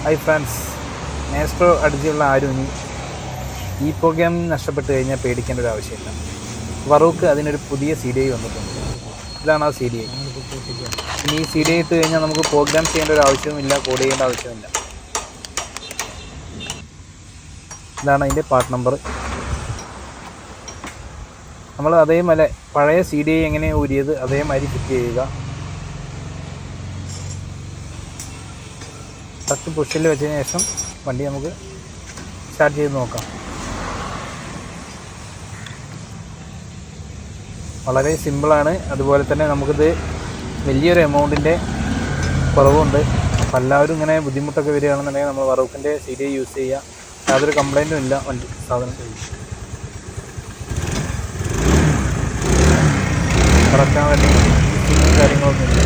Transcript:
Hi friends, Maestro അടിച്ചുള്ള ആരും ഇനി ഈ പ്രോഗ്രാം നഷ്ടപ്പെട്ട് കഴിഞ്ഞാൽ പേടിക്കേണ്ട ഒരു ആവശ്യമില്ല. ഫറൂഖ് അതിനൊരു പുതിയ CDI വന്നിട്ടുണ്ട്. ഇതാണ് ആ CDI. ഇനി ഈ CDI ഇട്ട് കഴിഞ്ഞാൽ നമുക്ക് പ്രോഗ്രാം ചെയ്യേണ്ട ഒരു ആവശ്യവുമില്ല, കോഡ് ചെയ്യേണ്ട ആവശ്യമില്ല. ഇതാണ് അതിൻ്റെ പാർട്ട് നമ്പർ. നമ്മൾ അതേപോലെ പഴയ CDI എങ്ങനെയാണ് ഊരിയത് അതേമാതിരി ഫിറ്റ് ചെയ്യുക. ഫസ്റ്റ് പുഷിൽ വെച്ചതിന് ശേഷം വണ്ടി നമുക്ക് സ്റ്റാർട്ട് ചെയ്ത് നോക്കാം. വളരെ സിമ്പിളാണ്. അതുപോലെ തന്നെ നമുക്കിത് വലിയൊരു എമൗണ്ടിൻ്റെ കുറവുണ്ട്. അപ്പോൾ എല്ലാവരും ഇങ്ങനെ ബുദ്ധിമുട്ടൊക്കെ വരികയാണെന്നുണ്ടെങ്കിൽ നമ്മൾ ഫറൂഖിൻ്റെ CDI യൂസ് ചെയ്യുക. യാതൊരു കംപ്ലൈൻറ്റും ഇല്ല വണ്ടി സാധനം. കറക്കാൻ വേണ്ടി കാര്യങ്ങളൊന്നുമില്ല.